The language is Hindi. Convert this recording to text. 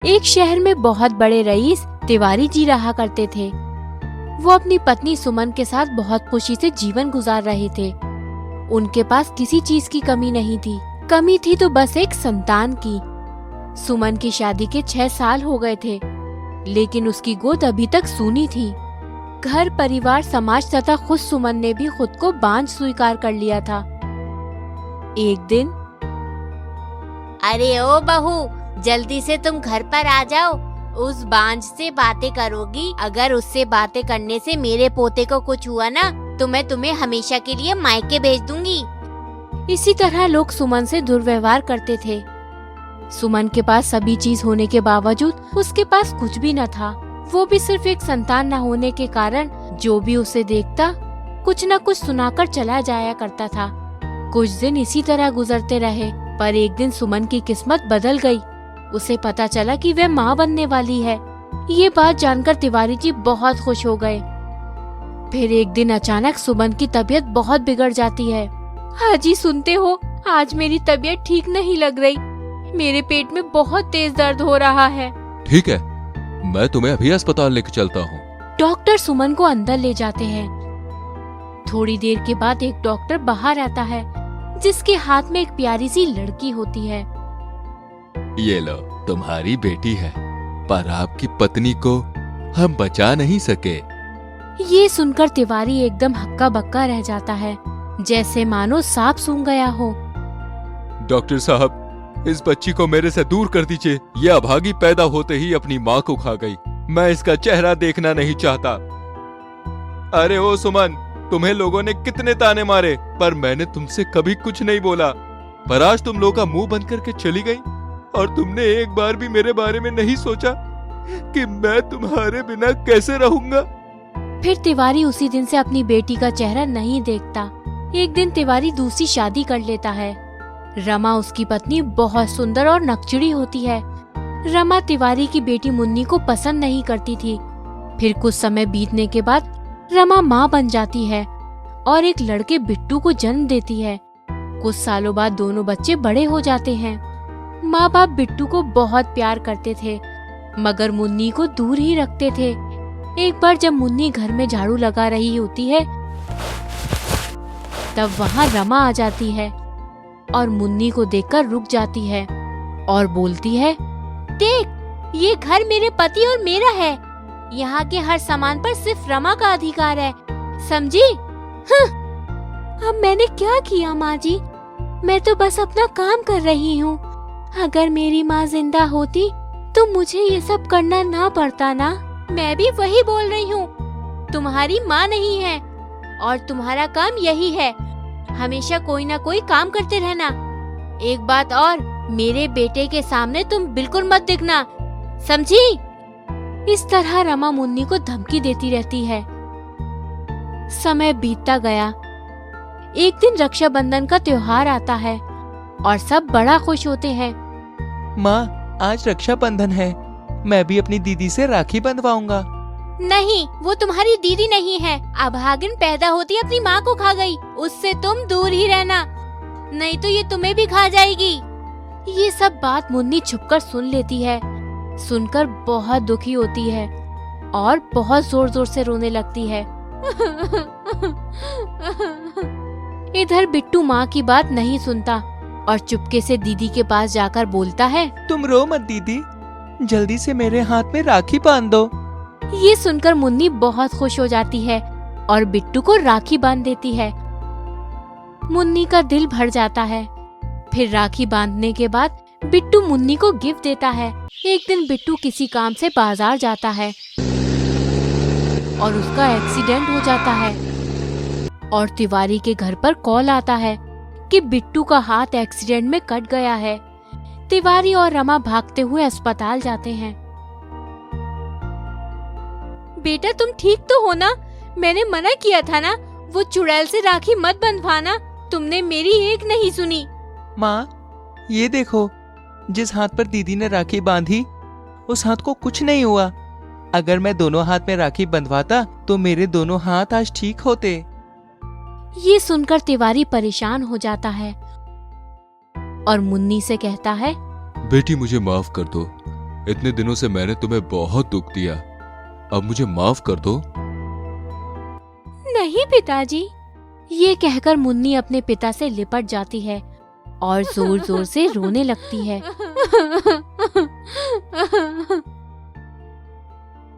एक शहर में बहुत बड़े रईस तिवारी जी रहा करते थे। वो अपनी पत्नी सुमन के साथ बहुत खुशी से जीवन गुजार रहे थे। उनके पास किसी चीज की कमी नहीं थी। कमी थी तो बस एक संतान की। सुमन की शादी के 6 साल हो गए थे, लेकिन उसकी गोद अभी तक सूनी थी। घर परिवार समाज तथा खुद सुमन ने भी खुद को बांझ स्वीकार कर लिया था। एक दिन, अरे ओ बहू, जल्दी से तुम घर पर आ जाओ। उस बांझ से बातें करोगी, अगर उससे बातें करने से मेरे पोते को कुछ हुआ ना, तो मैं तुम्हें हमेशा के लिए मायके भेज दूंगी। इसी तरह लोग सुमन से दुर्व्यवहार करते थे। सुमन के पास सभी चीज होने के बावजूद उसके पास कुछ भी न था। वो भी सिर्फ एक संतान न होने के कारण जो भी उसे देखता कुछ न कुछ सुनाकर चला जाया करता था। कुछ दिन इसी तरह गुजरते रहे, पर एक दिन सुमन की किस्मत बदल गई। उसे पता चला कि वह माँ बनने वाली है। ये बात जानकर तिवारी जी बहुत खुश हो गए। फिर एक दिन अचानक सुमन की तबीयत बहुत बिगड़ जाती है। हाजी सुनते हो, आज मेरी तबीयत ठीक नहीं लग रही। मेरे पेट में बहुत तेज दर्द हो रहा है। ठीक है, मैं तुम्हें अभी अस्पताल लेकर चलता हूँ। डॉक्टर सुमन को अंदर ले जाते हैं। थोड़ी देर के बाद एक डॉक्टर बाहर आता है, जिसके हाथ में एक प्यारी सी लड़की होती है। ये लो, तुम्हारी बेटी है, पर आपकी पत्नी को हम बचा नहीं सके। ये सुनकर तिवारी एकदम हक्का बक्का रह जाता है, जैसे मानो सांप सूंघ गया हो। डॉक्टर साहब, इस बच्ची को मेरे से दूर कर दीजिए। यह अभागी पैदा होते ही अपनी माँ को खा गई। मैं इसका चेहरा देखना नहीं चाहता। अरे ओ सुमन, तुम्हें लोगों ने कितने ताने मारे, पर मैंने तुमसे कभी कुछ नहीं बोला। पर आज तुम लोगों का मुंह बंद करके चली गई, और तुमने एक बार भी मेरे बारे में नहीं सोचा कि मैं तुम्हारे बिना कैसे रहूंगा। फिर तिवारी उसी दिन से अपनी बेटी का चेहरा नहीं देखता। एक दिन तिवारी दूसरी शादी कर लेता है। रमा उसकी पत्नी बहुत सुंदर और नकचड़ी होती है। रमा तिवारी की बेटी मुन्नी को पसंद नहीं करती थी। फिर कुछ समय बीतने के बाद रमा माँ बन जाती है और एक लड़के बिट्टू को जन्म देती है। कुछ सालों बाद दोनों बच्चे बड़े हो जाते हैं। माँ बाप बिट्टू को बहुत प्यार करते थे, मगर मुन्नी को दूर ही रखते थे। एक बार जब मुन्नी घर में झाड़ू लगा रही होती है, तब वहाँ रमा आ जाती है और मुन्नी को देखकर रुक जाती है और बोलती है, देख, ये घर मेरे पति और मेरा है। यहाँ के हर सामान पर सिर्फ रमा का अधिकार है, समझी? अब मैंने क्या किया माँ जी? मैं तो बस अपना काम कर रही हूँ। अगर मेरी माँ जिंदा होती तो मुझे ये सब करना ना पड़ता ना। मैं भी वही बोल रही हूँ। तुम्हारी माँ नहीं है और तुम्हारा काम यही है, हमेशा कोई ना कोई काम करते रहना। एक बात और, मेरे बेटे के सामने तुम बिल्कुल मत दिखना, समझी? इस तरह रमा मुन्नी को धमकी देती रहती है। समय बीतता गया। एक दिन रक्षाबंधन का त्योहार आता है और सब बड़ा खुश होते हैं। माँ, आज रक्षाबंधन है, मैं भी अपनी दीदी से राखी बंधवाऊंगा। नहीं, वो तुम्हारी दीदी नहीं है। अभागिन पैदा होती अपनी माँ को खा गई। उससे तुम दूर ही रहना, नहीं तो ये तुम्हें भी खा जाएगी। ये सब बात मुन्नी छुपकर सुन लेती है। सुनकर बहुत दुखी होती है और बहुत जोर जोर से रोने लगती है। इधर बिट्टू माँ की बात नहीं सुनता और चुपके से दीदी के पास जाकर बोलता है, तुम रो मत दीदी, जल्दी से मेरे हाथ में राखी बांध दो। ये सुनकर मुन्नी बहुत खुश हो जाती है और बिट्टू को राखी बांध देती है। मुन्नी का दिल भर जाता है। फिर राखी बांधने के बाद बिट्टू मुन्नी को गिफ्ट देता है। एक दिन बिट्टू किसी काम से बाजार जाता है और उसका एक्सीडेंट हो जाता है और तिवारी के घर पर कॉल आता है कि बिट्टू का हाथ एक्सीडेंट में कट गया है। तिवारी और रमा भागते हुए अस्पताल जाते हैं। बेटा, तुम ठीक तो हो ना? मैंने मना किया था ना, वो चुड़ैल से राखी मत बंधवाना। तुमने मेरी एक नहीं सुनी। माँ, ये देखो, जिस हाथ पर दीदी ने राखी बांधी उस हाथ को कुछ नहीं हुआ। अगर मैं दोनों हाथ में राखी बंधवाता तो मेरे दोनों हाथ आज ठीक होते। ये सुनकर तिवारी परेशान हो जाता है और मुन्नी से कहता है, बेटी, मुझे माफ कर दो। इतने दिनों से मैंने तुम्हें बहुत दुख दिया, अब मुझे माफ कर दो। नहीं पिताजी। ये कहकर मुन्नी अपने पिता से लिपट जाती है और जोर जोर से रोने लगती है।